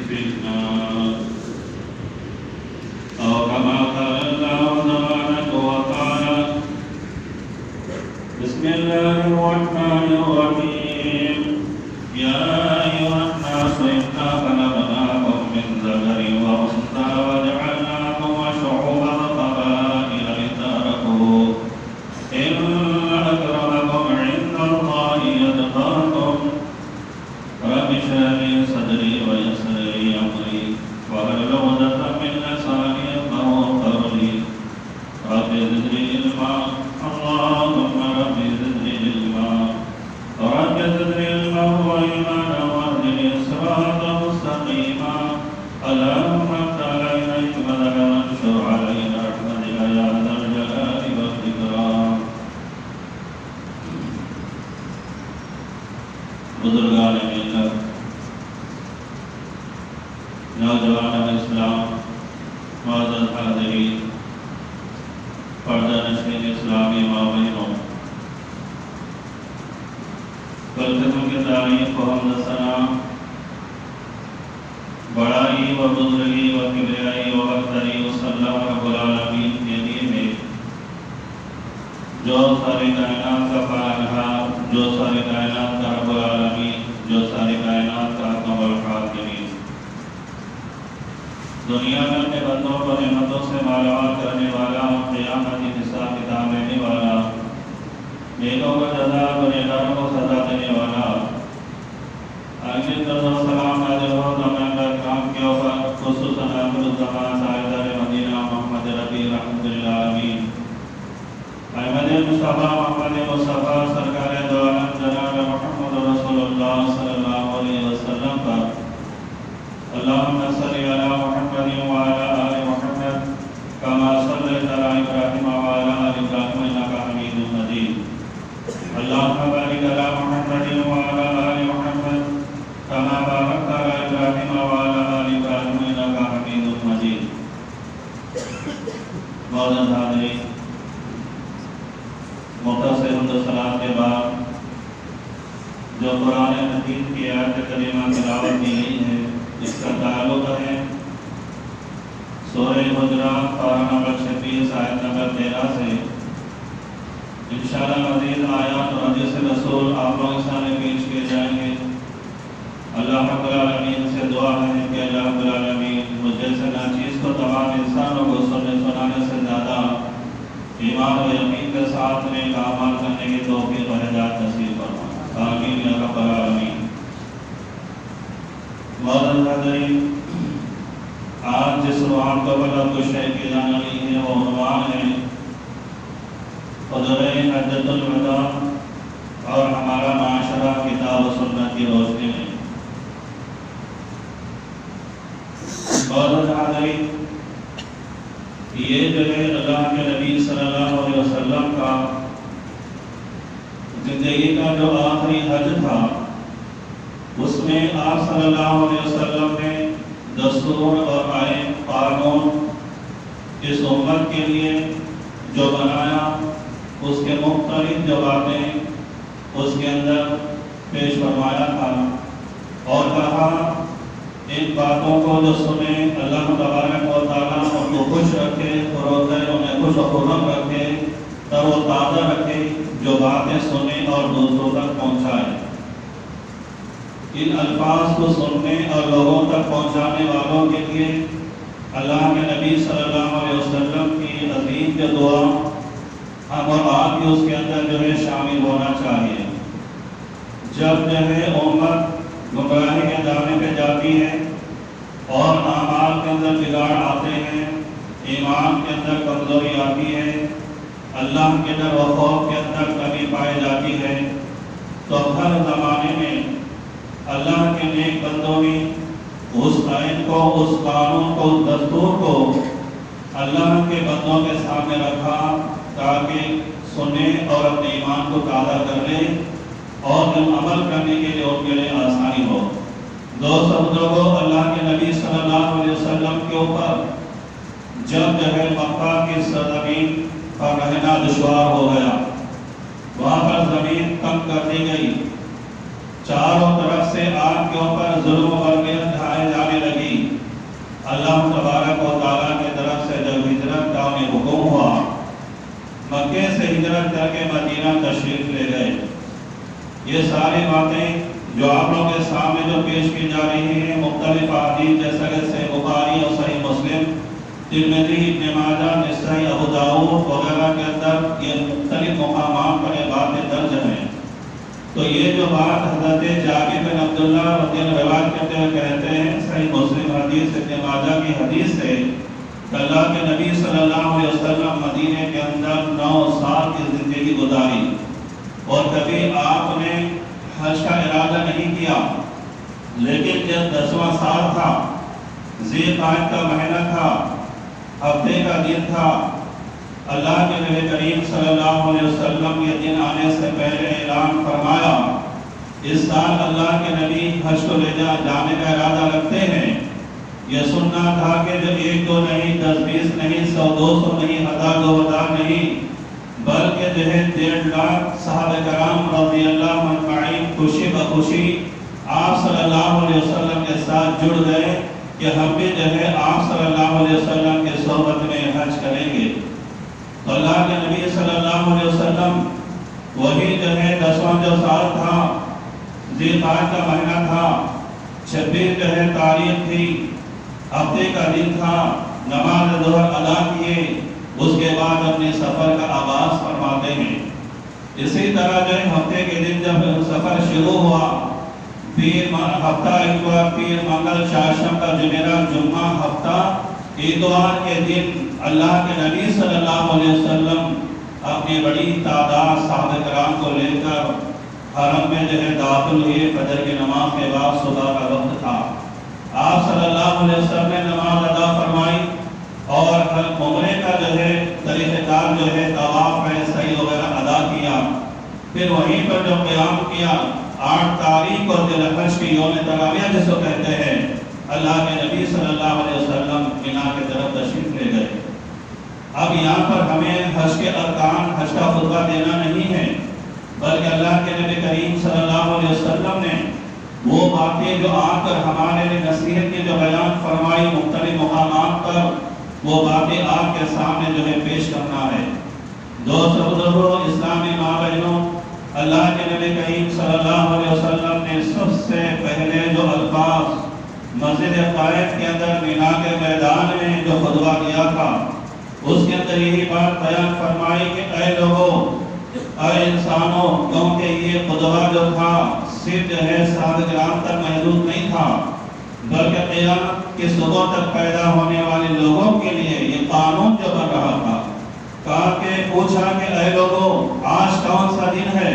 في النار أو كما قال الله تبارك وتعالى بسم الله الرحمن الرحيم يا أيها الناس إنا خلقناكم من ذكر وأنثى وجعلناكم شعوبا وقبائل لتعارفوا إن أكرمكم عند الله أتقاكم رب اشرح لي صدري ويسر لي أمري واحلل عقدة من لساني يفقهوا قولي رب زدني علما اللهم رب زدني علما رب زدني علما وإيمانا واهدني صراطا مستقيما اللهم افتح علينا حكمتك وانشر علينا رحمتك يا ذا الجلال والإكرام. بزرگان ملت، نوجوان اسلام، معزز حاضرین، پردہ نشین اسلامی ماں بہنوں، کلکتوں کی تعریف و حمد ثنا، بڑائی و بزرگی و کبریائی و برتری و صلی اللہ رب العالمین کے لیے میں جو ساری کائنات کا پالنہار، جو ساری کائنات کا رب العالمین، جو ساری کائنات کا حکم الحاکمین، دنیا میں اپنے بندوں کو نعمتوں سے مالامال کرنے والا، قیامت کی حساب کتاب لینے والا، نیکوں کو جزا گنہگاروں کو سزا دینے والا، آخر درد و سلام نازل ہو تمام اکرام کے اوپر، خصوصاً آخر الزمان تاجدار مدینہ محمد ربی رحمۃ اللہ آمین، احمد مصطفیٰ محمد مصطفیٰ سرکار دو عالم جناب محمد رسول اللہ صلی اللہ علیہ وسلم پر اللہم صلی علی محمد وعلی آل محمد کما صلیت علی ابراہیم وعلی آل ابراہیم انک حمید مجید. اللہم بارک علی محمد وعلی آل محمد کما بارکت علی ابراہیم وعلی آل ابراہیم انک حمید مجید. معزز حاضرین، مختصر حمد و ثنا کے بعد جو قرآن مجید کی آیت کریمہ تلاوت کی گئی ہے، اس کا تعلق ہے سورہ حجرات پارہ نمبر 26 آیت نمبر 13 سے. انشاءاللہ مزید آیات اور حدیث رسول آپ لوگوں کے سامنے پیش کیے جائیں گے. اللہ رب العالمین سے دعا ہے کہ اللہ رب العالمین مجھ جیسے ناچیز کو تمام انسانوں کو سنانے سے زیادہ ایمان و یقین کے ساتھ میں اعمال کرنے کی توفیق و ہدایت نصیب فرمائے. آمین یا رب العالمین. معزز حاضرین، آج جس عنوان کو بلند گوشے کی جانے والی ہے وہ عنوان ہے حضور حجۃ الوداع اور ہمارا معاشرہ کتاب و سنت کی روشنی میں. معزز حاضرین، یہ جو ہے اللہ کے نبی صلی اللہ علیہ وسلم کا زندگی کا جو آخری حج تھا، اس میں آپ صلی اللہ علیہ وسلم نے دستور اور آئین قانون اس امت کے لیے جو بنایا، اس کے مختلف جو باتیں اس کے اندر پیش فرمایا تھا اور کہا ان باتوں کو جو سنے اللہ تبارک و تعالیٰ ان کو خوش رکھے، انہیں خوش و خرم رکھے، تر و تازہ رکھے، جو باتیں سنے اور دوسروں تک پہنچائے. ان الفاظ کو سننے اور لوگوں تک پہنچانے والوں کے لیے اللہ کے نبی صلی اللہ علیہ وسلم کی عظیم جو دعا ہم اور آپ بھی اس کے اندر جو ہے شامل ہونا چاہیے. جب جو ہے امت گمراہی کے دانے پہ جاتی ہے اور اعمال کے اندر بگاڑ آتے ہیں، ایمان کے اندر کمزوری آتی ہے، اللہ کے ڈر و خوف کے اندر کمی پائی جاتی ہے، تو ہر زمانے میں اللہ کے نیک بندوں نے اس آئین کو، اس قانون کو، اس دستور کو اللہ کے بندوں کے سامنے رکھا تاکہ سنیں اور اپنے ایمان کو تازہ کر لیں اور عمل کرنے کے لیے ان کے لیے آسانی ہو. دوستو بزرگوں، اللہ کے نبی صلی اللہ علیہ وسلم کے اوپر جب جو ہے مکہ کی سرزمین پر رہنا دشوار ہو گیا، وہاں پر زمین کم کر دی گئی، چاروں طرف سے آپ کے اوپر ظلم و غلبیت ڈھائے جانے یہ ساری باتیں جو آپ لوگوں کے سامنے جو پیش کی جا رہی ہیں مختلف احادیث جیسا کہ صحیح بخاری اور صحیح مسلم، ترمذی، ابن ماجہ، نسائی، ابو داؤد وغیرہ کے اندر یہ مختلف مقامات پر یہ باتیں درج ہیں۔ تو یہ جو بات حضرت جابر بن عبداللہ رضی اللہ عنہ روایت کرتے ہوئے کہتے ہیں، صحیح مسلم حدیث ابن ماجہ کی حدیث ہے کہ اللہ کے نبی صلی اللہ علیہ وسلم مدینے کے اندر 9 سال کی زندگی گزاری اور کبھی آپ نے حج کا ارادہ نہیں کیا، لیکن جب 10واں سال تھا، ذی القعدہ کا مہینہ تھا، ہفتے کا دن تھا، اللہ کے نبی کریم صلی اللہ علیہ وسلم یہ دن آنے سے پہلے اعلان فرمایا اس سال اللہ کے نبی حج کو لے جانے کا ارادہ رکھتے ہیں۔ یہ سننا تھا کہ جب 1 2 نہیں، 10 20 نہیں، 100 200 نہیں، 1000 2000 نہیں، بلکہ جو ہے 1.5 لاکھ صحابہ کرام رضی اللہ عنہم اجمعین خوشی بخوشی آپ صلی اللہ علیہ وسلم کے ساتھ جڑ گئے کہ ہم بھی جو ہے آپ صلی اللہ علیہ وسلم کے صحبت میں حج کریں گے۔ تو اللہ کے نبی صلی اللہ علیہ وسلم وہی جو ہے 10واں جو سال تھا، ذی القعدہ کا مہینہ تھا، 26 جو ہے تاریخ تھی، ہفتے کا دن تھا، نماز ظہر ادا کیے، اس کے بعد اپنے سفر کا آغاز فرماتے ہیں۔ اسی طرح جو ہے ہفتے کے دن جب سفر شروع ہوا، ہفتہ اتوار، پیر، منگل، چہارشنبہ کا جمعرات، جمعہ، ہفتہ اتوار کے دن اللہ کے نبی صلی اللہ علیہ وسلم اپنی بڑی تعداد صحابہ کرام کو لے کر حرم میں جو ہے داخل ہوئے۔ فجر کی نماز کے بعد صبح کا وقت تھا، آپ صلی اللہ علیہ وسلم نے نماز ادا فرمائی اور عمرے کا جو ہے طریقہ کار جو ہے طواف ہے، سعی وغیرہ ادا کیا۔ پھر وہیں پر جو قیام کیا، 8 تاریخ اور ذی الحج کی یوم ترویہ جس کو کہتے ہیں، اللہ کے نبی صلی اللہ علیہ وسلم مینا کی طرف تشریف لے گئے۔ اب یہاں پر ہمیں حج کے ارکان، حج کا خطبہ دینا نہیں ہے، بلکہ اللہ کے نبی کریم صلی اللہ علیہ وسلم نے وہ باتیں جو آ کر ہمارے لیے نصیحت کی جو بیان فرمائی مختلف مقامات پر، وہ باتیں آپ کے سامنے جو ہے پیش کرنا ہے۔ دوستو بزرگوں، اسلامی ماں بہنوں، اللہ کے نبی کریم صلی اللہ علیہ وسلم نے سب سے پہلے جو الفاظ مسجد قائد کے اندر مینا کے میدان میں جو خطبہ دیا تھا، اس کے اندر یہی بات بیان فرمائی کہ اے لوگوں، اے انسانوں، کیونکہ یہ خطبہ جو تھا صرف جو ہے صحابہ کرام تک محدود نہیں تھا، بلکہ قیامت کی صبح تک پیدا ہونے والے لوگوں کے لیے یہ قانون جو بن رہا تھا۔ کہا کہ پوچھا کہ اے لوگوں، آج کون سا دن ہے؟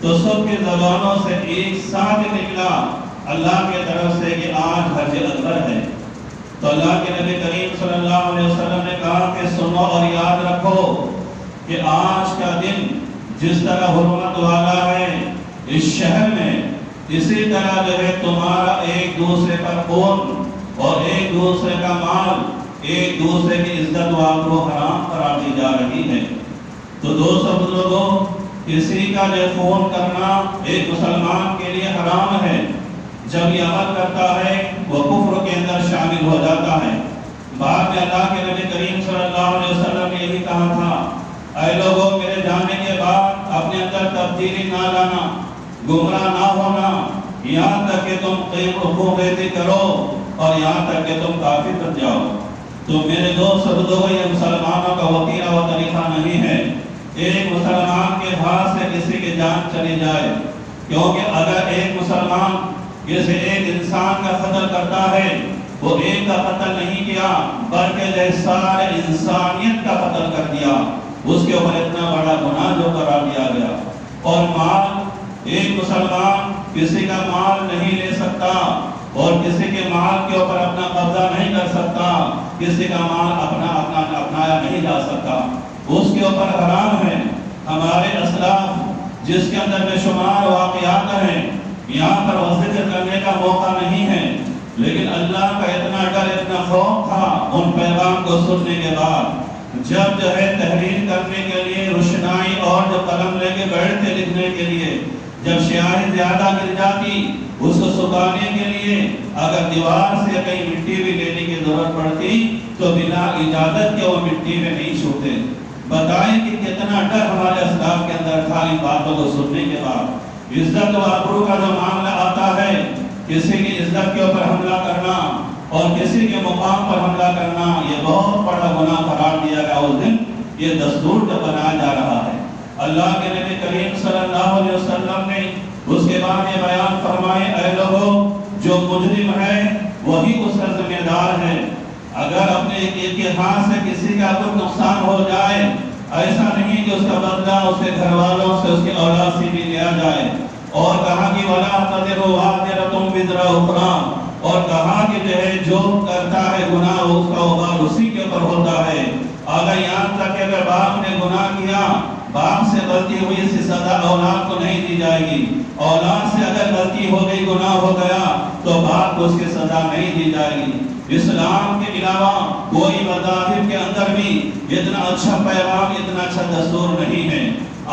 تو سب کی زبانوں سے ایک ساتھ نکلا اللہ کی طرف سے کہ آج حج اکبر ہے۔ تو اللہ کے نبی کریم صلی اللہ علیہ وسلم نے کہا کہ سنو اور یاد رکھو کہ آج کا دن جس طرح حرمت والا ہے اس شہر میں، اسی طرح جو ہے تمہارا ایک دوسرے کا خون اور ایک دوسرے کا مال، ایک دوسرے کی عزت و آبرو حرام قرار دی جا رہی ہے۔ تو دوستو بزرگوں، کسی کا جو خون کرنا ایک مسلمان کے لیے حرام ہے۔ جب یہ عمل کرتا ہے وہ کفر کے اندر شامل ہو جاتا ہے۔ بعد میں اللہ کے نبی کریم صلی اللہ علیہ وسلم نے یہی کہا تھا، اے لوگوں، میرے جانے کے بعد اپنے اندر تبدیلی نہ لانا، گمراہ نہ ہونا، یہاں تک کہ تم رکوع بیعت کرو اور یہاں تک کہ تم کافر بن جاؤ۔ تو میرے دوست بزرگوں، یہ مسلمانوں کا وتیرہ و طریقہ نہیں ہے ایک مسلمان کے ہاتھ سے کسی کی جان چلی جائے، کیونکہ اگر ایک مسلمان جیسے ایک انسان کا قتل کرتا ہے، وہ ایک کا قتل نہیں کیا بلکہ سارے انسانیت کا قتل کر دیا، اس کے اوپر اتنا بڑا گناہ جو قرار دیا گیا۔ اور مال، ایک مسلمان کسی کا مال نہیں لے سکتا اور کسی کے مال کے اوپر اپنا قبضہ نہیں کر سکتا، کسی کا مال اپنایا نہیں جا سکتا، اس کے اوپر حرام ہے۔ ہمارے اسلاف جس کے اندر بے شمار واقعات ہیں، یہاں پر وہ ذکر کرنے کا موقع نہیں ہے، لیکن اللہ کا اتنا ڈر، اتنا خوف تھا ان پیغام کو سننے کے بعد، جب جو ہے تحریر کرنے کے لیے روشنائی اور جو قلم لے کے بیٹھتے لکھنے کے لیے، جب شیاہی زیادہ گر جاتی اس کو سکھانے کے لیے اگر دیوار سے کہیں مٹی بھی لینے کی ضرورت پڑتی تو بنا اجازت کے وہ مٹی میں نہیں چھوتے۔ بتائیں کہ کتنا ڈر ہمارے اسلاف کے اندر تھا ان باتوں کو سننے کے بعد۔ عزت و آبرو کا جو معاملہ آتا ہے، کسی کی عزت کے اوپر حملہ کرنا اور کسی کے مقام پر حملہ کرنا، یہ بہت بڑا گناہ قرار دیا گیا اس دن۔ یہ دستور جو بنایا جا رہا ہے، اللہ کے نبی کریم صلی اللہ علیہ وسلم نے اس کے بعد یہ بیان فرمائے، اے لوگوں، جو مجرم ہے وہی اس کا ذمہ دار ہے۔ اگر اپنے ایک کے ہاتھ سے کسی کا کوئی نقصان ہو جائے، ایسا نہیں کہ اس کا بدلہ اس کے گھر والوں سے، اس کے اولاد سے بھی لیا جائے۔ اور کہا کہ وَلَا تَزِرُ وَازِرَةٌ وِزْرَ أُخْرَىٰ، اور کہا کہ جو کرتا ہے گناہ اس کا وبال اسی کے اوپر ہوتا ہے۔ اگر یہاں تک کہ اگر باپ نے گناہ کیا، باپ سے غلطی ہوئی، اس کی سزا اولاد کو نہیں دی جائے گی۔ اولاد سے اگر غلطی ہو گئی، گناہ ہو گیا، تو باپ کو اس کی سزا نہیں دی جائے گی۔ اسلام کے علاوہ کوئی مذاہب کے اندر بھی اتنا اچھا پیغام، اتنا اچھا دستور نہیں ہے۔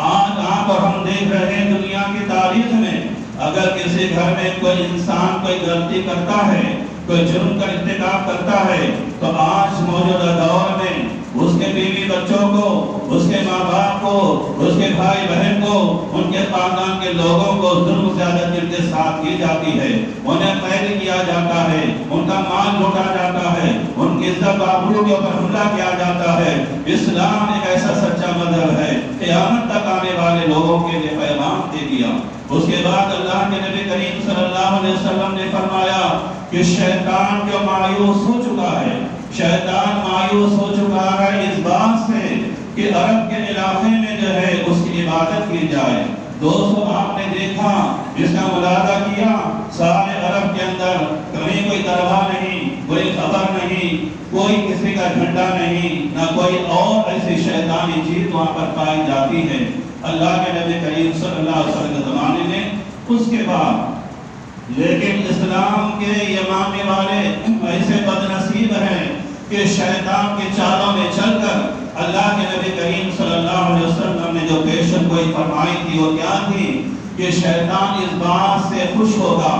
آج پر ہم دیکھ رہے ہیں دنیا کی تاریخ میں، اگر کسی گھر میں کوئی انسان کوئی غلطی کرتا ہے، کوئی جرم کا ارتکاب کرتا ہے، تو آج موجودہ دور میں اس کے بیوی بچوں کو، اس کے ماں باپ کو، اس کے بھائی بہن کو، ان کے خاندان کے لوگوں کو ظلم زیادتی کے ساتھ کی جاتی ہے، انہیں قید کیا جاتا ہے، ان کا مال لوٹا جاتا ہے، ان کی عزت و آبرو کے اوپر حملہ کیا جاتا ہے۔ اسلام ایک ایسا سچا مذہب ہے، قیامت تک آنے والے لوگوں کے لیے پیغام دے دیا۔ اس کے بعد اللہ کے نبی کریم صلی اللہ علیہ وسلم نے فرمایا کہ شیطان جو مایوس ہو چکا ہے، شیطان مایوس ہو چکا ہے اس بات سے کہ عرب کے علاقے میں جو ہے اس کی عبادت کی جائے۔ دوستو، آپ نے دیکھا، جس کا ملاحظہ کیا، سارے عرب کے اندر کہیں کوئی درگاہ نہیں، کوئی قبر نہیں، کوئی کسی کا جھنڈا نہیں، نہ کوئی اور ایسی شیطانی چیز وہاں پر پائی جاتی ہے۔ اللہ کے نبی کریم صلی اللہ علیہ وسلم کے زمانے میں اس کے بعد، لیکن اسلام کے یہ ماننے والے ایسے بدنصیب ہیں کہ شیطان کے چالوں میں چل کر اللہ کے نبی کریم صلی اللہ علیہ وسلم نے جو پیشن گوئی فرمائی تھی وہ کیا تھی کہ شیطان اس بات سے خوش ہوگا،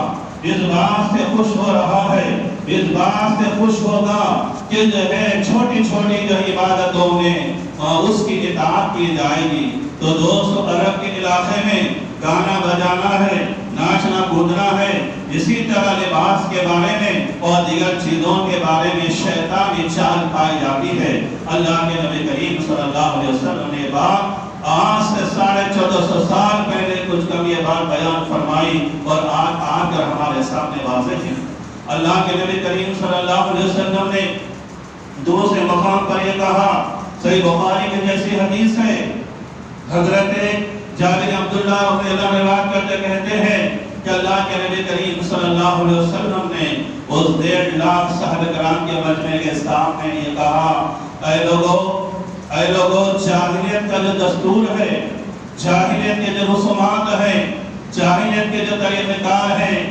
اس بات سے خوش ہو رہا ہے، اس بات سے خوش ہوگا کہ جو ہے چھوٹی چھوٹی جو عبادتوں میں اس کی اطاعت کی جائے گی۔ تو دوستو، عرب کے علاقے میں گانا بجانا ہے، ناچنا کودنا ہے، اسی طرح لباس کے بارے میں اور دیگر چیزوں کے بارے میں شیطانی چال پائی جاتی ہے۔ اللہ کے نبی کریم صلی اللہ علیہ وسلم نے بات آج سے 1450 سال پہلے کچھ کم یہ بات بیان فرمائی اور آج کر ہمارے سامنے واضح ہے۔ اللہ کے نبی کریم صلی اللہ علیہ وسلم نے دوسرے مقام پر یہ کہا، صحیح بخاری کی جیسی حدیث ہے، حضرت جابر عبداللہ رضی اللہ عنہ روایت کرتے کہتے ہیں کہ اللہ کے نبی کریم صلی اللہ علیہ وسلم نے اس 1.5 لاکھ صحابہ کرام کے مجمع کے سامنے یہ کہا، اے لوگوں، جاہلیت کا جو دستور ہے، جاہلیت کے جو رسومات ہیں، جاہلیت کے جو طریقہ کار ہیں،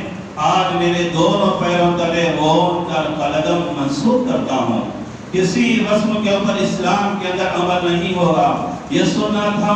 آج میرے دونوں پیروں تلے رون کر قلم منسوخ کرتا ہوں۔ کسی رسم کے اوپر اسلام کے اندر عمل نہیں ہوگا۔ یہ سننا تھا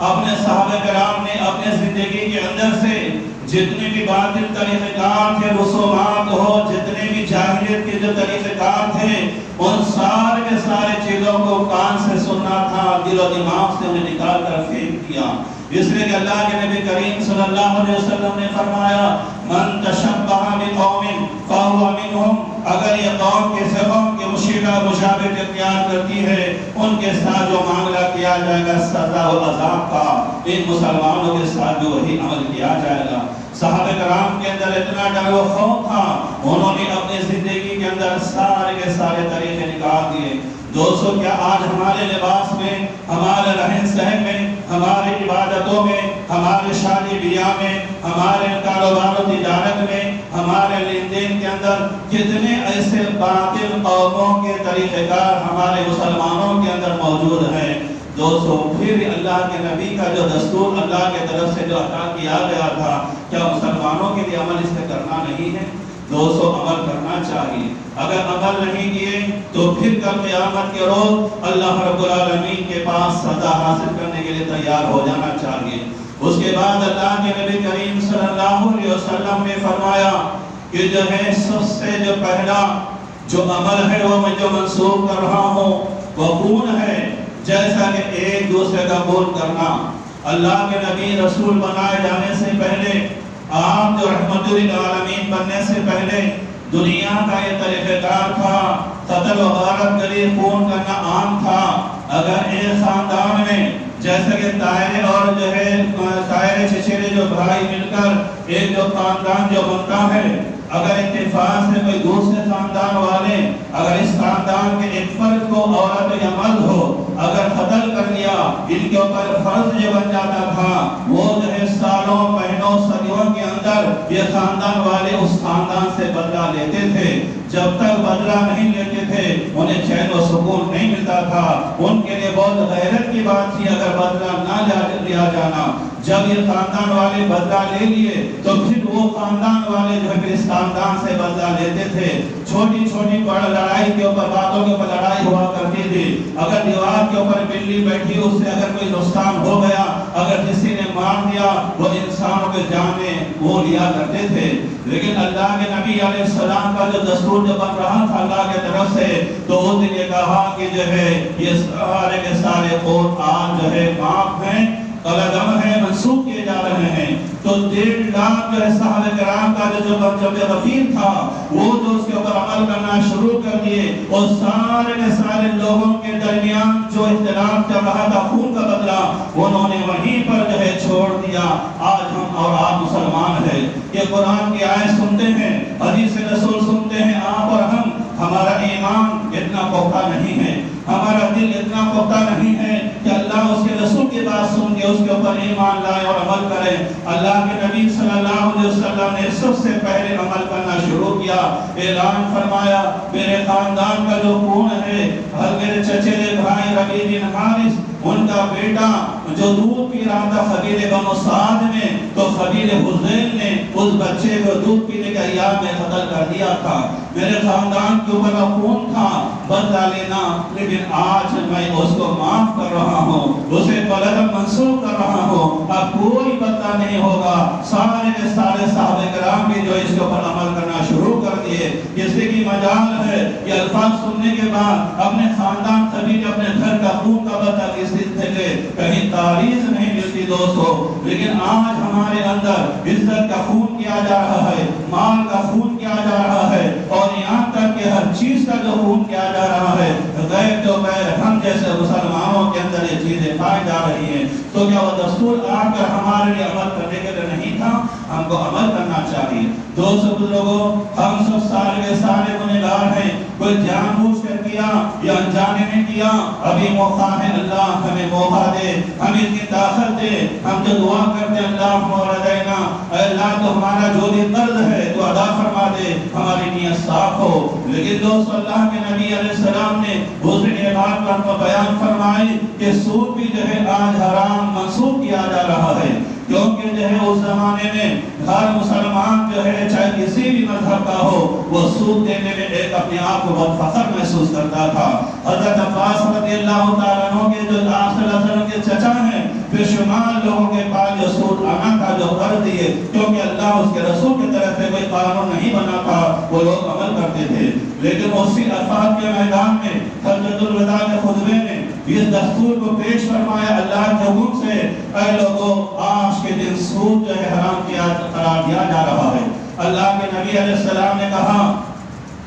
اپنے صحابہ کرام نے اپنے زندگی کے اندر سے جتنے بھی باطل طریقہ کار تھے، رسومات ہو، جتنے بھی جاہلیت کے جو طریقہ کار تھے، ان سارے کے سارے چیزوں کو کان سے سننا تھا، دل و دماغ سے انہیں نکال کر پھینک دیا۔ اس لیے کہ اللہ کے نبی کریم صلی اللہ علیہ وسلم نے فرمایا، من تشبہ بقوم فہو منہم، اگر یہ قوم کسی قوم کے مشابہت اختیار کرتی ہے، ان کے ساتھ جو معاملہ کیا جائے گا سزا و عذاب کا، ان مسلمانوں کے ساتھ بھی وہی عمل کیا جائے گا۔ صحابہ کرام کے اندر اتنا ڈر و خوف تھا، انہوں نے اپنی زندگی کے اندر سارے کے سارے طریقے نکال دیے۔ دوستو، کیا آج ہمارے لباس میں، ہمارے رہن سہن میں، ہماری عبادتوں میں، ہمارے شادی بیاہ میں، ہمارے کاروبار و تجارت میں، ہمارے لین دین کے اندر کتنے ایسے باطل قوموں کے طریقہ کار ہمارے مسلمانوں کے اندر موجود ہیں؟ دوستو، پھر اللہ کے نبی کا جو دستور اللہ کے طرف سے جو عطا کیا گیا تھا، کیا مسلمانوں کے لیے عمل اس پہ کرنا نہیں ہے؟ دوستو، عمل کرنا چاہیے۔ اگر عمل نہیں کیے تو پھر کل قیامت کے روز اللہ رب العالمین کے پاس سزا حاصل کرنے کے لیے تیار ہو جانا چاہیے۔ اس کے بعد اللہ کے نبی کریم صلی اللہ علیہ وسلم نے فرمایا کہ جو ہے سب سے جو پہلا جو عمل ہے وہ میں جو منسوخ کر رہا ہوں وہ خون ہے، جیسا کہ ایک دوسرے کا خون کرنا، اللہ کے نبی رسول بنائے جانے سے پہلے، آپ جو رحمت للعالمین بننے سے پہلے دنیا کا یہ طریقہ کار تھا، قتل و غارت گری خون کرنا عام تھا۔ اگر ایک خاندان میں جیسا کہ تائرے اور جو ہے تائرے چچیرے جو بھائی مل کر ایک جو خاندان جو بنتا ہے، اگر اتفاق سے کوئی دوسرے خاندان والے اگر اس خاندان کے ایک فرد کو عورت یا مرد ہو اگر قتل کر لیا، ان کے اوپر فرض جو بن جاتا تھا وہ جو ہے سالوں مہینوں صدیوں کے اندر یہ خاندان والے اس خاندان سے بدلہ لیتے تھے۔ جب تک بدلہ نہیں لیتے تھے انہیں چین و سکون نہیں ملتا تھا۔ ان کے لیے بہت غیرت کی بات تھی اگر بدلہ نہ لیا جانا۔ جب یہ خاندان والے بدلہ لے لیے تو پھر وہ خاندان والے جو ہے اس خاندان سے بدلہ لیتے تھے۔ چھوٹی چھوٹی بڑا لڑائی کے اوپر باتوں کے اوپر لڑائی ہوا کرتی تھی۔ اگر دیوار کے اوپر بلی بیٹھی اس سے اگر کوئی نقصان ہو گیا، اگر کسی نے مار دیا، وہ انسانوں کے جانیں وہ لیا کرتے تھے۔ لیکن اللہ کے نبی علیہ السلام کا جو دستور جو بن رہا تھا اللہ کے طرف سے، تو اس نے کہا کہ جو ہے یہ سارے کے سارے قرآن جو ہے معاف ہیں، قلم ہے، منسوخ کیے جا رہے ہیں۔ تو 1.5 لاکھ جو ہے صحابہ کرام کا جو غفیر تھا وہ جو اس کے اوپر عمل کرنا شروع کر دیے، اور سارے کے سارے لوگوں کے درمیان جو اختلاف چل رہا تھا خون کا بدلہ انہوں نے وہیں پر جو ہے چھوڑ دیا۔ آج ہم اور آپ مسلمان ہیں کہ قرآن کی آیت سنتے ہیں، حدیث رسول سنتے ہیں، آپ اور ہمارا ایمان اتنا پختہ نہیں ہے، ہمارا دل اتنا پختہ نہیں ہے کہ اللہ اس کے رسول کی بات سن کے اس کے اوپر ایمان لائے اور عمل کرے۔ اللہ کے نبی صلی اللہ علیہ وسلم نے سب سے پہلے عمل کرنا شروع کیا، اعلان فرمایا میرے خاندان کا جو خون ہے، میرے چچیرے بھائی ربیع بن حارث ان کا بیٹا جو دودھ پی رہا تھا قبیلے بنو سعد میں، تو قبیلے حذیل نے اس بچے کو دودھ پینے کے ایام میں قتل کر دیا تھا۔ میرے خاندان کے اوپر خون تھا بدلہ لینا، لیکن آج میں اس کو معاف کر رہا ہوں، اسے قلم منسوخ کر رہا ہوں، اب کوئی بدلہ نہیں ہوگا۔ سارے کے سارے صحابہ کرام بھی جو اس کے اوپر عمل کرنا شروع کر دیے۔ کسی کی مجال ہے یہ الفاظ سننے کے بعد اپنے خاندان قبیلے اپنے گھر کا خون کا بدلہ کہیں تاریخ نہیں ملتی دوستو، لیکن آج ہمارے اندر عزت کا خون کیا جا رہا ہے، مال کا خون کیا جا رہا ہے، اور یہاں تک کہ ہر چیز کا جو خون کیا جا رہا ہے، غیر جو غیر ہم جیسے مسلمانوں کے اندر یہ چیزیں پائی جا رہی ہیں۔ تو کیا وہ دستور آ کر ہمارے لیے عمل کرنے کے لیے نہیں تھا؟ ہم کو عمل کرنا چاہیے۔ دوستو بزرگوں، ہم سب سارے کے سارے گنہگار ہیں، کوئی جان بوجھ کر کیا یا انجانے میں کیا، ابھی موقع ہے، اللہ ہمیں موقع دے، ہمیں اتنی طاقت دے۔ ہم جو دعا کرتے ہیں اللہ موردینا، اے اللہ تو ہمارا جو بھی قرض ہے تو ادا فرما دے، ہماری نیت صاف ہو۔ لیکن دوست اللہ کے نبی علیہ السلام نے دوسری بات پر ہم بیان فرمائی کہ سود بھی جو ہے آج حرام منسوخ کیا جا رہا ہے، کیونکہ جو ہے اس زمانے میں ہر مسلمان جو ہے چاہے کسی بھی مذہب کا ہو وہ سود دینے میں ایک اپنے آپ کو بہت فخر محسوس کرتا تھا۔ حضرت عباس رضی اللہ تعالیٰ عنہ کے جو آپ صلی اللہ علیہ وسلم کے چچا ہیں، بے شمار لوگوں کے پاس جو سود آنا کا جو قرض دیے، کیونکہ اللہ اس کے رسول کی طرف سے کوئی قانون نہیں بنا تھا، وہ لوگ عمل کرتے تھے۔ لیکن اسی عرفات کے میدان میں حجۃ الوداع کے خطبے میں اس دستور کو پیش فرمایا اللہ کے حکم سے، اے لوگوں آج کے دن سود جو ہے حرام کیا قرار دیا جا رہا ہے۔ اللہ کے نبی علیہ السلام نے کہا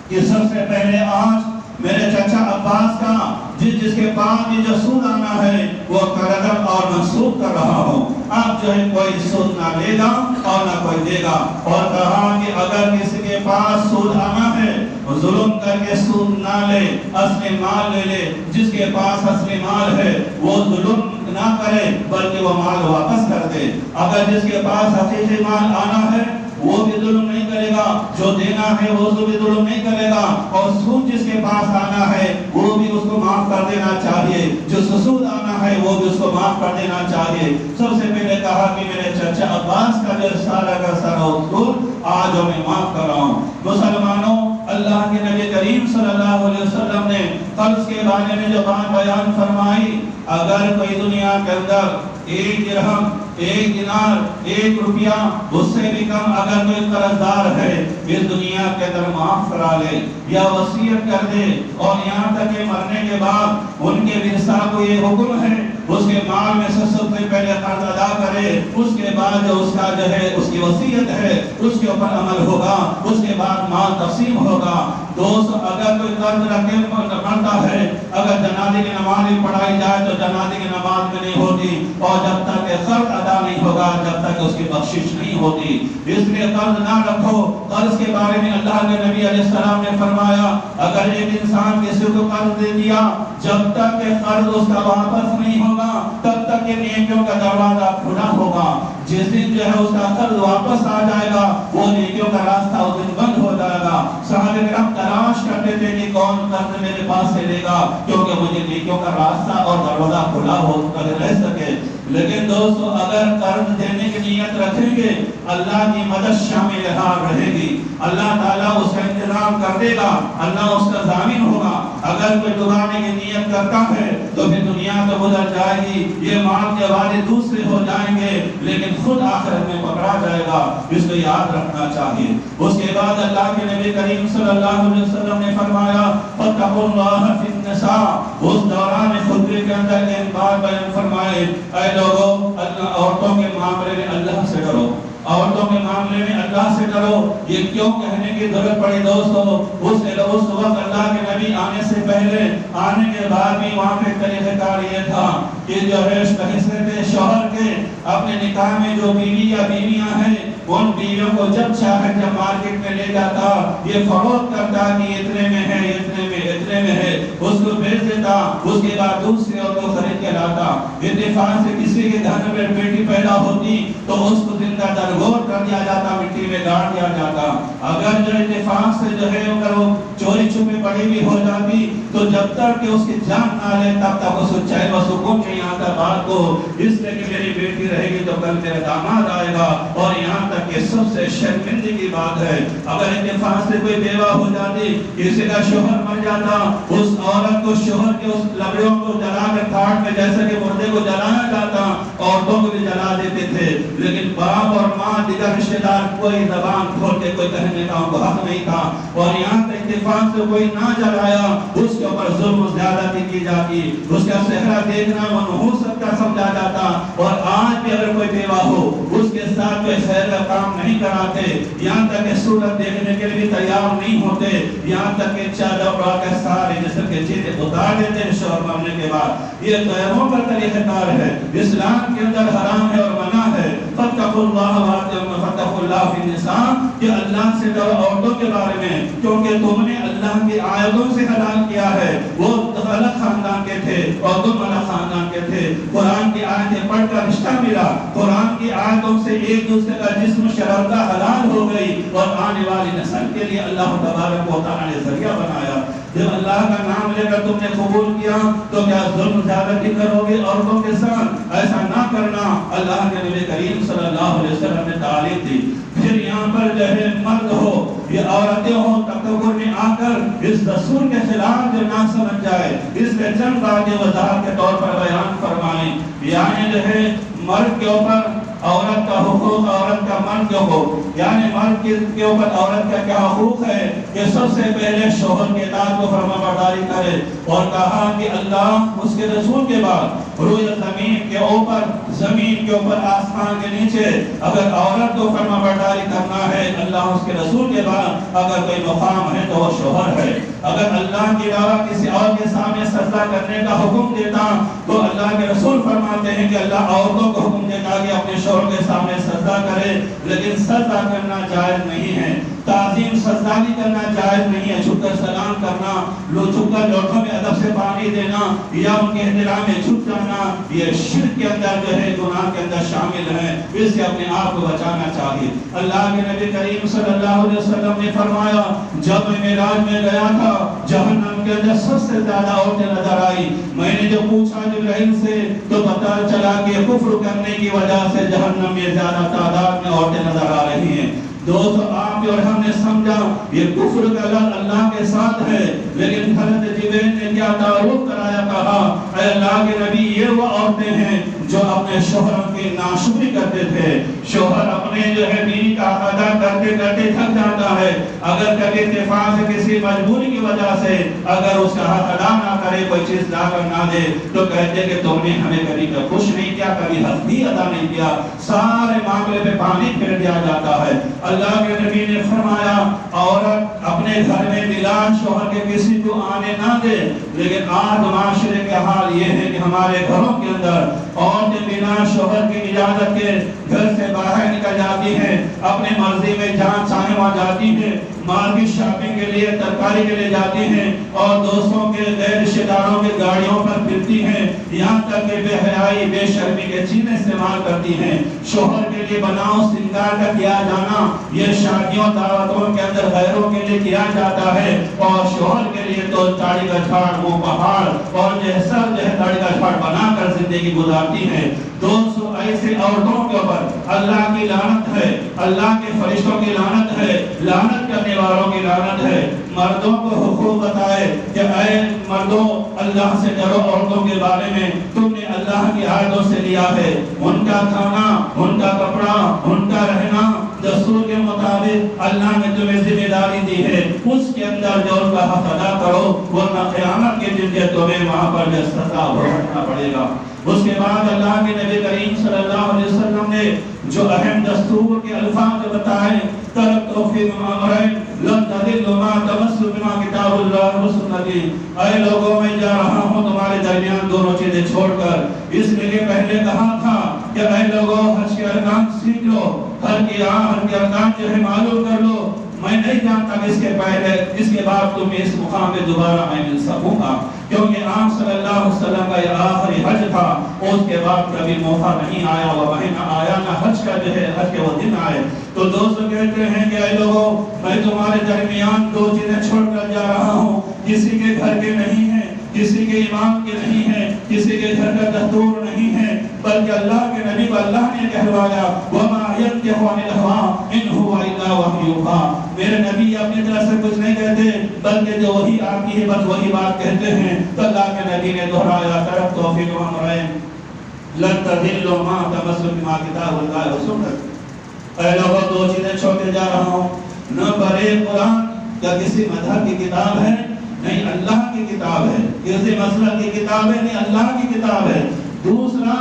کہ سب سے پہلے آج میرے چچا عباس کا جس کے پاس یہ جو سود آنا ہے وہ قرض اور منسوخ کر رہا ہوں، اب جو ہے کوئی سود نہ لے گا اور نہ کوئی دے گا۔ اور کہا کہ اگر کسی کے پاس سود آنا ہے ظلم کر کے سود نہ لے، اصلی مال لے لے۔ جس کے پاس اصلی مال ہے وہ ظلم نہ کرے بلکہ وہ مال واپس کر دے۔ اگر جس کے پاس حقیقی مال آنا ہے وہ بھی ظلم نہیں کرے گا، جو دینا ہے وہ بھی ظلم نہیں کرے گا، اور سود جس کے پاس آنا ہے وہ بھی اس کو معاف کر دینا چاہیے، جو سود آنا ہے وہ بھی اس کو معاف کر دینا چاہیے۔ سب سے پہلے کہا کہ میرے چچا عباس کا جو سارا کا سارا سود آج میں معاف کر رہا ہوں۔ مسلمانوں، اللہ کے نبی کریم صلی اللہ علیہ وسلم نے قرض کے بارے میں جو بات بیان فرمائی، اگر کوئی دنیا کے اندر 1 درہم ایک دینار 1 روپیہ اس سے بھی کم اگر کوئی قرضدار ہے اس دنیا کے اندر معاف کرا لے یا وصیت کر دے اور یہاں تک کہ مرنے کے بعد ان کے ورثاء کو یہ حکم ہے اس کے مال میں سے سب سے پہلے قرض ادا کرے، اس کے بعد جو اس کا جو ہے اس کی وصیت ہے اس کے اوپر عمل ہوگا، اس کے بعد مال تقسیم ہوگا۔ دوست اگر کوئی قرض رکھے مرتا ہے، اگر جنازے کی نماز بھی پڑھائی جائے تو جنازے کی نماز میں نہیں ہوتی، اور جب تک کہ قرض ادا نہیں ہوگا جب تک اس کی بخشش نہیں ہوتی۔ اس لیے قرض نہ رکھو۔ قرض کے بارے میں اللہ کے نبی علیہ السلام نے فرمایا اگر ایک انسان کسی کو قرض دے دیا جب تک کہ قرض اس کا واپس نہیں ہوگا تب تک کہ نیکیوں کا دروازہ کھلا ہوگا۔ جس دن جو ہے اس کا قرض واپس آ جائے گا وہ نیکیوں کا راستہ اس دن بند ہو جائے گا۔ صحابہ کرام تلاش کرتے تھے کہ کون قرض میرے پاس سے لے گا کیونکہ مجھے نیکیوں کا راستہ اور دروازہ کھلا ہو کر رہ سکے۔ لیکن دوستو اگر قرض دینے کی نیت رکھیں گے اللہ کی مدد شامل حال رہے گی، اللہ تعالیٰ اس کا انتظام کر دے گا، اللہ اس کا ضامن ہوگا۔ اگر کوئی ڈبانے کی نیت کرتا ہے تو پھر دنیا تو گزر جائے گی، یہ مال کے والے دوسرے ہو جائیں گے لیکن خود آخرت میں پکڑا جائے گا۔ اس کو یاد رکھنا چاہیے۔ اس کے بعد اللہ کے نبی کریم صلی اللہ علیہ وسلم نے فرمایا فَاتَّقُوا اللَّهَ فِي النِّسَاءِ۔ اس دوران خطبے کے اندر ایک بات بیان فرمائے اے لوگوں عورتوں کے معاملے میں اللہ سے ڈرو، عورتوں کے معاملے میں اللہ سے ڈرو۔ یہ کیوں کہنے کی ضرورت پڑی دوستو؟ اس وقت اللہ کے نبی آنے سے پہلے آنے کے بعد بھی وہاں پہ طریقہ کار یہ تھا کہ جو ہے حصے شوہر کے اپنے نکاح میں جو بیوی یا بیویاں ہیں ان بیویوں کو جب چاہے جب مارکیٹ میں لے جاتا یہ فروخت کرتا کہ اتنے میں ہے اتنے میں ہے، اس کو بیچ دیتا، اس کے بعد دوسرے اور کو خرید کے لاتا۔ اتفاق سے کسی کے گھر میں بیٹی پیدا ہوتی تو اس کو زندہ درگور کر دیا جاتا، مٹی میں گاڑ دیا جاتا۔ اگر جو اتفاق سے جو ہے اگر وہ چوری چھپے پڑی بھی ہو جاتی تو جب تک کہ اس کی جان نہ لے تب تک اس کو چین و سکون نہیں آتا بات کو، اس لیے کہ میری بیٹی رہے گی تو کل میرا داماد آئے گا، اور یہاں تک کہ سب سے شرمندگی کی بات ہے اگر اتفاق سے کوئی بیوہ ہو جاتی، کسی کا شوہر مر جاتا، اس عورت کو شوہر کے اس لبڑیوں کو جلا کر کھاٹ میں جیسے کہ مردے کو جلایا جاتا عورتوں کو بھی جلا دیتے تھے، لیکن باپ اور ماں دیگر رشتہ دار کوئی زبان کھول کے کوئی کہنے کا ان کو حق نہیں تھا، اور یہاں تک اتفاق سے کوئی نہ جلایا اس کے اوپر ظلم و زیادتی کی جاتی، اس کا چہرہ دیکھنا منحوست کا سمجھا جاتا۔ اور آج بھی اگر کوئی بیوہ ہو اس کے ساتھ کوئی خیر کا کام نہیں کراتے، یہاں تک کہ صورت دیکھنے کے لیے تیار نہیں ہوتے، یہاں تک کہ چادر اڑا کے سارے جسم کے چیزیں اتار دیتے ہیں شوہر مرنے کے بعد، یہ غیروں کا طریقہ کار ہے، اسلام کے اندر حرام ہے اور منع ہے۔ فَاتَّقُوا اللَّهَ فِي النِّسَاءِ کہ اللہ سے ڈرو عورتوں کے بارے میں، کیونکہ تم نے اللہ کی آیتوں سے حلال کیا ہے، وہ غلط خاندان کے تھے اور تم غلط خاندان کے تھے۔ قرآن کی آیتیں پڑھ کر رشتہ ملا، قرآن کی آیتوں سے ایک دوسرے کا جسم شرارتہ حلال ہو گئی، اور آنے والی نسل کے لیے اللہ تبارک و تعالیٰ نے ذریعہ بنایا۔ جب اللہ کا نام لے کر تم نے قبول کیا تو کیا ظلم زیادتی کرو گے عورتوں کے ساتھ؟ ایسا نہ کرنا، اللہ کے نبی کریم صلی اللہ علیہ وسلم نے تعلیم دی۔ پھر یہاں پر جو ہے مرد ہو یا عورتیں ہوں تکبر میں آ کر اس دستور کے خلاف جو نہ سمجھ جائے، اس میں چند باتیں وضاحت کے طور پر بیان فرمائیں۔ یعنی جو ہے مرد کے اوپر عورت کا حقوق، عورت کا مرد کے حقوق، یعنی مرد کے اوپر عورت کا کیا حقوق ہے کہ سب سے پہلے شوہر کے اطاعت کو فرما برداری کرے، اور کہا کہ اللہ اس کے رسول کے بعد روئے زمین کے اوپر آسمان کے نیچے اگر عورت کو فرما برداری کرنا ہے اللہ اس کے رسول کے بعد اگر کوئی مقام ہے تو وہ شوہر ہے۔ اگر اللہ کے علاوہ کسی اور کے سامنے سجدہ کرنے کا حکم دیتا تو اللہ کے رسول فرماتے ہیں کہ اللہ عورتوں کو حکم دیتا کہ اپنے شوہر کے سامنے سجدہ کرے، لیکن سجدہ کرنا جائز نہیں ہے، تعظیم سجدہ بھی کرنا جائز نہیں ہے، جھک کر سلام کرنا، جھک کر لوٹوں میں ادب سے پانی دینا یا ان کے احترام میں جھک جانا، یہ شرک کے اندر جو ہے گناہ کے اندر شامل ہے، اس سے اپنے آپ کو بچانا چاہیے۔ اللہ کے نبی کریم صلی اللہ علیہ وسلم نے فرمایا جب میں معراج میں گیا تھا جہنم کے اندر سب سے زیادہ عورتیں نظر آئی، میں نے جو پوچھا جبرائیل سے تو پتہ چلا کہ کفر کرنے کی وجہ سے جہنم میں زیادہ تعداد میں عورتیں نظر آ رہی ہیں۔ دوستو آپ آپ اور ہم نے سمجھا یہ کفر کا لفظ اللہ کے ساتھ ہے، لیکن حضرت جبریل نے کیا تعارف کرایا، کہا اے اللہ کے نبی یہ وہ عورتیں ہیں جو اپنے شوہروں کی ناشکری کرتے تھے۔ شوہر اپنے جو ہے بیوی کا حق ادا کرتے کرتے تھک جاتا ہے، اگر کبھی اتفاق سے کسی مجبوری کی وجہ سے اگر اس کا حق ادا نہ کرے، کوئی چیز لا کر نہ دے، تو کہتے کہ تم نے ہمیں کبھی خوش نہیں کیا، کبھی حق بھی ادا نہیں کیا، سارے معاملے پہ پانی پھیر دیا جاتا ہے۔ اللہ کے نبی نے فرمایا عورت اپنے گھر میں بلا شوہر کے کسی کو آنے نہ دے، لیکن آج معاشرے کا حال یہ ہے کہ ہمارے گھروں کے اندر عورتیں بنا شوہر کی اجازت کے گھر سے باہر نکل جاتی ہیں، اپنے مرضی میں جہاں چاہے وہاں جاتی ہیں، مارکیٹ شاپنگ کے لیے ترکاری کے لیے جاتی ہیں اور دوستوں کے غیر رشتہ داروں کے گاڑیوں پر پھرتی ہیں، یہاں تک کہ بے حیائی بے شرمی کے چیزیں استعمال کرتی ہیں۔ شوہر کے لیے بناؤ سنگار کا کیا جانا یہ شادیوں دعوتوں کے اندر غیروں کے لیے کیا جاتا ہے، اور شوہر کے لیے تو داڑھی کا جھاڑ وہ پہاڑ اور جیسا داڑھی کا جھاڑ بنا کر زندگی گزارتی ہے۔ دوستو ایسے عورتوں کے اوپر اللہ کی لعنت ہے، اللہ کے فرشتوں کی لعنت ہے، لعنت کرنے والوں کی لعنت ہے۔ مردوں کو حقوق بتائے کہ اے مردوں اللہ سے ڈرو، عورتوں کے بارے میں تم نے اللہ کی آیتوں سے لیا ہے، ان کا کھانا، ان کا کپڑا، ان کا رہنا دستور کے مطابق اللہ نے تمہیں ذمہ داری دی ہے، اس کے اندر جو ان کا حق ادا کرو، ورنہ قیامت کے دن کے تمہیں وہاں پر جو سزا بھگتنا پڑے گا۔ اس کے بعد اللہ کے نبی کریم صلی اللہ علیہ وسلم نے جو اہم دستور کے الفاظ بتائے، ترکتو فیکم امرین لن تضلوا ما تمسکوا بما کتاب اللہ و سنتی، اے لوگوں میں جا رہا ہوں تمہارے درمیان دونوں چیزیں چھوڑ کر۔ اس لیے پہلے کہا تھا کہ اے لوگوں حج کے ارکان سیکھ لو، حج کے ارکان جو ہے معلوم کر لو، میں نہیں جانتا کہ اس کے بعد تم اس مقام پہ دوبارہ میں مل سکوں گا، کیونکہ آپ صلی اللہ علیہ وسلم کا یہ آخری حج تھا، اس کے بعد کبھی موقع نہیں آیا، وہ مہینہ آیا نہ حج کا جو ہے حج کے وہ دن آئے۔ تو دوست کہتے ہیں کہ اے لوگوں میں تمہارے درمیان دو چیزیں چھوڑ کر جا رہا ہوں، کسی کے گھر کے نہیں ہیں، کسی کے امام کے نہیں ہیں، کسی کے گھر کا دستور نہیں ہے، بلکہ اللہ کے نبی کو اللہ نے کہلوایا وَمَا يَنْتِقُ عَنِ الْهَوَىٰ إِنْ هُوَ إِلَّا وَحْيٌ يُوحَىٰ، میرے نبی اپنی طرف سے کچھ نہیں کہتے بلکہ جو وہی آتی ہے بس وہی بات کہتے ہیں۔ تو اللہ کے نبی نے دہرایا ترکتو فیکم امرین لن تضلوا ما تمسکوا بما کتاب اللہ و سنتی، اے لوگوں دو چیزیں چھوڑ کے جا رہا ہوں، نہ بڑے قرآن یا کسی مذہب کی کتاب ہے، نہیں اللہ کی کتاب ہے، کسی مسلک کی کتاب ہے، نہیں اللہ کی کتاب ہے۔ دوسرا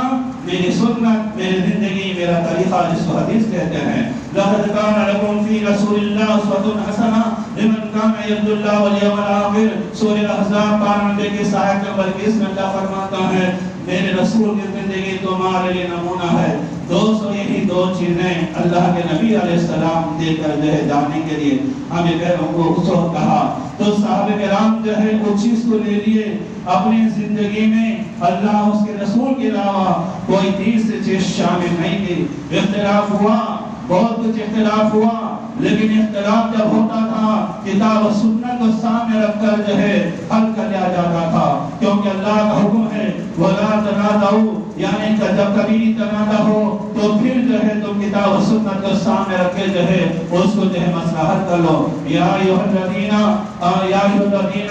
میری سنت، میری زندگی، میرا طریقہ جس کو حدیث کہتے ہیں، لَقَدْ كَانَ لَكُمْ فِي رَسُولِ اللَّهِ أُسْوَةٌ حَسَنَةٌ لِمَنْ كَانَ يَرْجُو اللَّهَ وَالْيَوْمَ الْآخِرَ، سورہ احزاب 92 کی آیت نمبر 20 میں اللہ فرماتا ہے میرے رسول کی زندگی تمہارے لیے نمونہ ہے۔ دوستو یہی دو چیزیں اللہ کے نبی علیہ السلام دے کر جو ہے جانے کے لیے ہمیں پیروں کو اس وقت کہا، تو صحابہ کرام جو ہے اس چیز کو لے لیے اپنی زندگی میں، اللہ اس کے رسول کے علاوہ کوئی تیسری چیز شامل نہیں کی۔ اختلاف ہوا، بہت کچھ اختلاف ہوا، لیکن اختلاف جب ہوتا تھا کتاب و سنت کو سامنے رکھ کر جو ہے حل کر لیا جاتا تھا، کیونکہ اللہ کا حکم ہے وَلَا تَنَازَعُوا، یعنی کہ جب کبھی تنازع ہو تو پھر جو ہے تم کتاب و سنت کو سامنے رکھ کے جو ہے اس کو جو ہے مسئلہ حل کر لو۔ یا ایھا الذین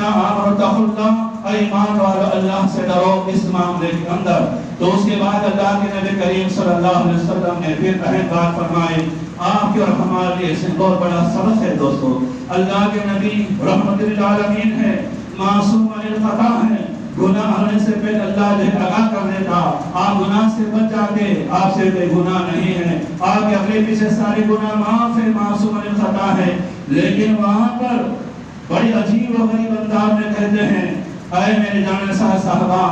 آمنوا اتقوا اللہ، اے ایمان والو اللہ سے ڈرو اس معاملے کے اندر۔ تو اس کے بعد اللہ کے نبی کریم صلی اللہ علیہ وسلم نے پھر اہم بات فرمائی، آپ کے اور ہمارے لیے اس بہت بڑا سبق ہے۔ دوستو اللہ کے نبی رحمت للعالمین ہے، معصوم عن الخطا ہے، گناہ ہونے سے پہلے اللہ جو آگاہ کر دیتا، آپ گناہ سے بچ جاتے، آپ سے کوئی گناہ نہیں ہے، آپ کے اگلے پیچھے سارے گناہ معاف ہے، معصوم عن الخطا ہے۔ لیکن وہاں پر بڑی عجیب و غریب انداز میں کہتے ہیں اے میرے جانے صاحبہ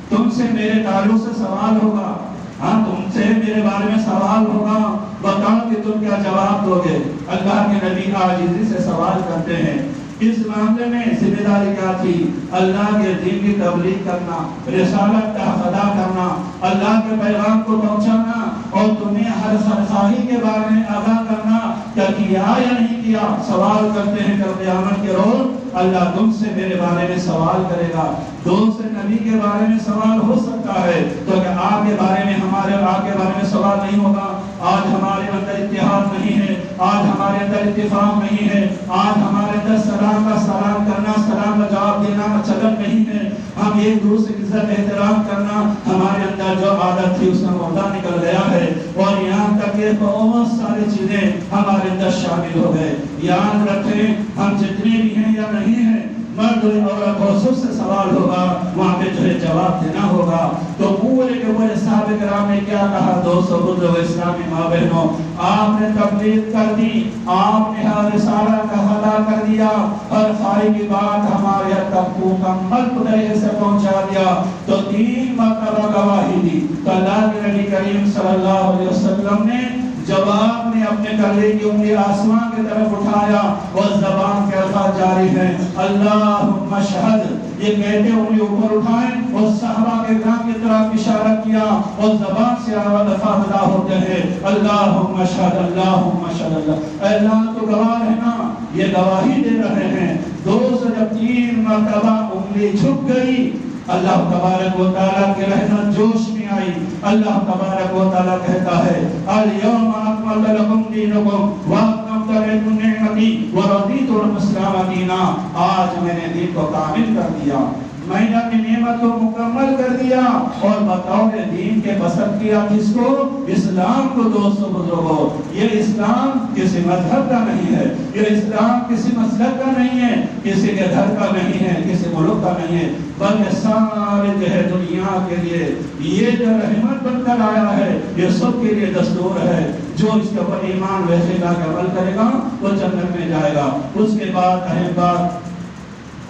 تم سے میرے تعلق سے سوال ہوگا، ہاں تم سے میرے بارے میں سوال ہوگا، بتاؤ کہ تم کیا جواب دو گے۔ اللہ کے نبی عاجزی سے سوال کرتے ہیں، اس معاملے میں ذمہ داری کیا تھی؟ اللہ کے دین کی تبلیغ کرنا، رسالت کا ادا کرنا، اللہ کے پیغام کو پہنچانا اور تمہیں ہر خرخاہی کے بارے میں آگاہ کرنا۔ کیا کیا یا نہیں کیا؟ سوال کرتے ہیں کل قیامت کے روز اللہ تم سے میرے بارے میں سوال کرے گا۔ دوست نبی کے بارے میں سوال ہو سکتا ہے تو کہ آپ کے بارے میں، ہمارے آپ کے بارے میں سوال نہیں ہوگا۔ آج ہمارے اندر اتحاد نہیں ہے، آج ہمارے اندر اتفاق نہیں ہے، آج ہمارے اندر سلام کا سلام کرنا، سلام کا جواب دینا چلن نہیں ہے، ہم ایک دوسرے کی عزت احترام کرنا ہمارے اندر جو عادت تھی اس کا مردہ نکل گیا ہے، اور یہاں تک کہ بہت ساری چیزیں ہمارے اندر شامل ہو گئے۔ یاد رکھیں ہم جتنے بھی ہیں یا نہیں ہیں، مرد عورت ہو، سب سے سوال ہوگا، وہاں پہ جو ہے جواب دینا ہوگا۔ تو پورے کے پورے صحابہ کرام نے کیا کہا؟ دوستو بزرگو اسلامی ماں بہنوں، آپ نے تبلیغ کر دی، آپ نے ہر رسالہ کا ادا کر دیا، ہر خائی کی بات ہمارے حد تک مکمل طریقے سے پہنچا دیا، تو 3 مرتبہ گواہی دی، تو اللہ کے نبی کریم صلی اللہ علیہ وسلم نے جواب میں اپنے کلے کی انگلی آسمان کی طرف اٹھایا، اور زبان کے الفاظ جاری ہیں، اللہم اشہد، یہ کہتے انگلی اوپر اٹھائیں اور صحابہ کے کرام کی طرف اشارہ کیا، اور زبان سے الفاظ ادا ہوتے ہیں، اللہم اشہد، اللہم اشہد، اللہ تو گواہ ہے نا، یہ گواہی دے رہے ہیں۔ دوست جب 3 مرتبہ انگلی جھک گئی، اللہ تبارک و تعالیٰ کی رحمت جوش میں آئی، اللہ تبارک و تعالیٰ کہتا ہے الیوم اکملت لکم دینکم واتممت علیکم نعمتی ورضیت لکم الاسلام دینا، آج میں نے دین کو کامل کر دیا، میں نے اپنی نعمت کو مکمل کر دیا، اور بطور دین کے پسند کیا کس کو؟ اسلام کو۔ دوستو بزرگو، یہ اسلام کسی مذہب کا نہیں ہے، یہ اسلام کسی مسلک کا نہیں ہے، کسی کے گھر کا نہیں ہے، کسی ملک کا نہیں ہے، بلکہ سارے جو ہے دنیا کے لیے یہ جو رحمت بن کر آیا ہے، یہ سب کے لیے دستور ہے۔ جو اس کے اوپر ایمان ویسے لا کے عمل کرے گا وہ جنت میں جائے گا۔ اس کے بعد اہم بات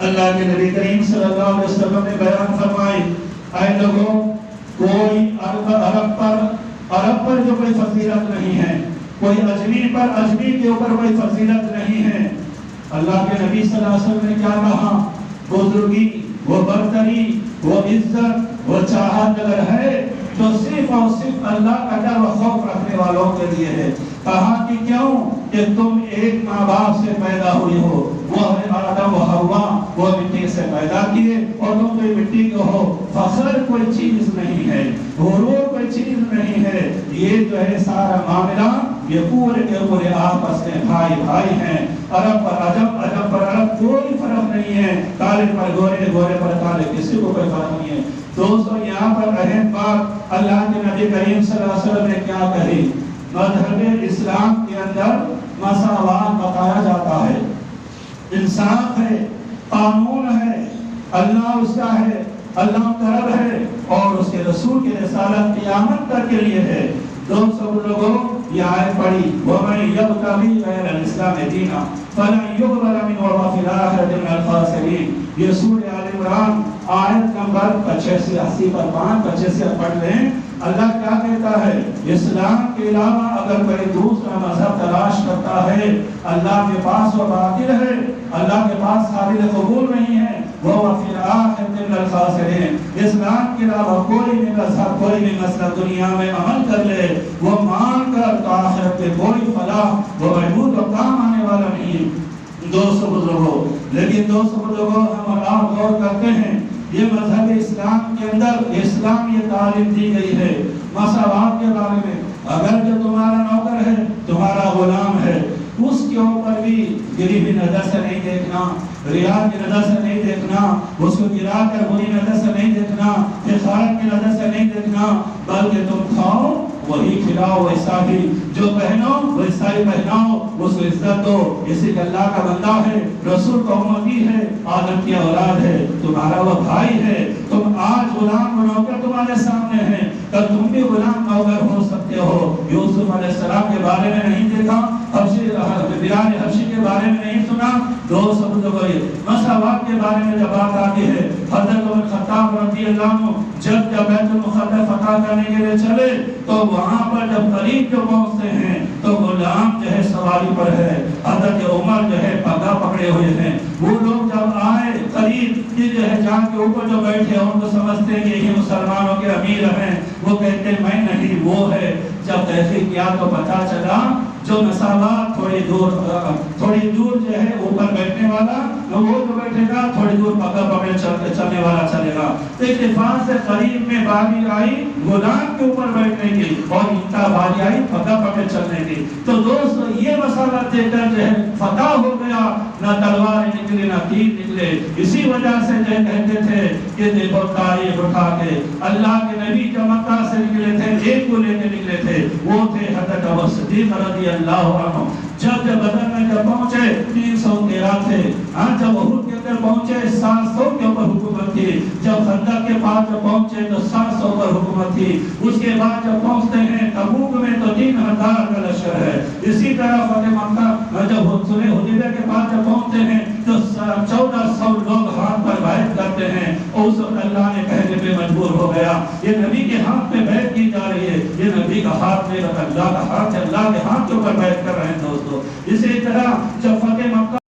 اللہ کے نبی کریم صلی اللہ علیہ وسلم نے بیان فرمائی، اے لوگوں، کوئی عرب پر جو کوئی فضیلت نہیں ہے، کوئی اجمی پر، اجمی کے اوپر کوئی فضیلت نہیں ہے۔ اللہ کے نبی صلی اللہ علیہ وسلم نے کیا کہا؟ بزرگی، وہ برتری، وہ عزت، وہ چاہت اگر ہے تو صرف اور صرف اللہ کا ڈر و خوف رکھنے والوں کے لیے ہے۔ کہا کہ کیوں؟ کہ تم ایک ماں باپ سے پیدا ہوئی ہو، وہ آدم و حوا، وہ مٹی سے پیدا کیے، اور تم کوئی مٹی کے ہو۔ فخر کوئی چیز نہیں ہے، غرور کوئی چیز نہیں ہے، یہ جو ہے سارا معاملہ یہ پورے کے پورے آپس میں بھائی بھائی ہیں۔ عرب پر عجم، عجم پر عرب، کوئی فرق نہیں ہے، کالے پر گورے، گورے پر کالے، کسی کو کوئی فرق نہیں ہے۔ دوستو یہاں پر اہم بات اللہ کے نبی کریم صلی اللہ علیہ وسلم نے کیا کہی؟ مذہب اسلام کے اندر مساوات بتایا جاتا ہے، انصاف ہے، قانون ہے، اللہ اس کا ہے، اللہ کا رب ہے، اور اس کے رسول کی رسالت قیامت تک کے لیے ہے۔ دوستو لوگوں، یہ آیت پڑھی، وَمَن يَبْتَغِ غَيْرَ الْإِسْلَامِ دِينًا فَلَن يُقْبَلَ مِنْهُ وَهُوَ فِي الْآخِرَةِ مِنَ الْخَاسِرِينَ۔ یہ سورہ آل عمران آیت نمبر 85 80 پر 85 پڑھ لیں۔ اللہ کیا کہتا ہے؟ اسلام کے علاوہ اگر کوئی دوسرا مذہب تلاش کرتا ہے، اللہ کے پاس وہ باطل ہے، اللہ کے پاس قابل قبول نہیں ہے، وہ فی الآخرۃ من الخاسرین۔ اسلام کے علاوہ کوئی بھی مذہب، کوئی بھی مسلک دنیا میں عمل کر لے، وہ مان کر تو آخرت میں کوئی فلاح وہ محمود و کام آنے والا نہیں۔ دوستو بزرگوں، لیکن دوستو بزرگوں، ہم آپ غور کرتے ہیں، یہ مذہب اسلام کے اندر اسلام یہ تعلیم دی گئی ہے مساوات کے بارے میں۔ اگر جو تمہارا نوکر ہے، تمہارا غلام ہے، اس کے اوپر بھی گری ہوئی نظر سے نہیں دیکھنا، ریا کی نظر سے نہیں دیکھنا، اس کو گرا کر بری نظر سے نہیں دیکھنا، حقارت کی نظر سے نہیں دیکھنا، بلکہ تم کھاؤ وہی کھلاؤ، ویسا ہی جو پہنو ویسا ہی پہناؤ، اس کو عزت دو۔ اسی کہ اللہ کا بندہ ہے، رسول کا امتی ہے، آدم کی اولاد ہے، تمہارا وہ بھائی ہے۔ تم آج غلام و نوکر تمہارے سامنے ہیں، کل تم بھی غلام نوکر ہو سکتے ہو۔ یوسف علیہ السلام کے بارے میں نہیں دیکھا، بلال حبشی کے بارے میں نہیں سنا۔ دوست مساوات کے بارے میں جب بات آتی ہے، حضرت عمر خطاب رضی اللہ عنہ جب بیت المقدس فتح کرنے کے لیے چلے، تو وہاں پر جب قریب جو پہنچتے ہیں تو غلام جو ہے سواری پر ہے، حضرت عمر جو ہے پگا پکڑے ہوئے ہیں۔ وہ لوگ جب آئے قریب، یہ جو ہے جان کے اوپر جو بیٹھے ان کو سمجھتے ہیں کہ یہ مسلمانوں کے امیر ہیں، وہ کہتے ہیں میں نہیں، وہ ہے۔ جب تحقیق کیا تو پتہ چلا جو مساوات تھوڑی دور جو ہے اوپر بیٹھنے والا وہ جو بیٹھے گا تھوڑی دور پکڑ پکڑ چلنے والا چلے گا. تو اتفاق سے قریب میں باری آئی غلام کے اوپر بیٹھنے کی اور انتا باری آئی پکڑ پکڑ چلنے کی. تو دوستو یہ مسئلہ دے کر جو ہے فتح ہو گیا، نہ تلوار نکلے نہ تیر نکلے. اسی وجہ سے جو کہتے تھے کہ دیکھو تاریخ اٹھا کے اللہ کے نبی جو مکہ سے نکلے تھے ایک کو لے کے نکلے تھے، وہ تھے حضرت ابو صدیق رضی اللہ عنہ. جب بدر میں جب پہنچے 313 تھے، جب احد کے اندر پہنچے 700 کے اوپر حکومت تھی، جب خندق کے پاس جب پہنچے تو 700 پر حکومت تھی. اس کے بعد جب پہنچتے ہیں تبوک میں تو 3000 کا لشکر ہے. اسی طرح فتح مکہ جب صلح حدیبیہ کے پاس جب پہنچتے ہیں تو 1400 لوگ ہاتھ پر بیعت کرتے ہیں. اور اس وقت اللہ نے کہنے پہ مجبور ہو گیا یہ نبی کے ہاتھ پہ بیعت کی جا رہی ہے، یہ نبی کا ہاتھ نہیں اللہ کا ہاتھ ہے، اللہ کے ہاتھ کے اوپر بیعت کر رہے ہیں. دوستو اسی طرح جب فتح مکہ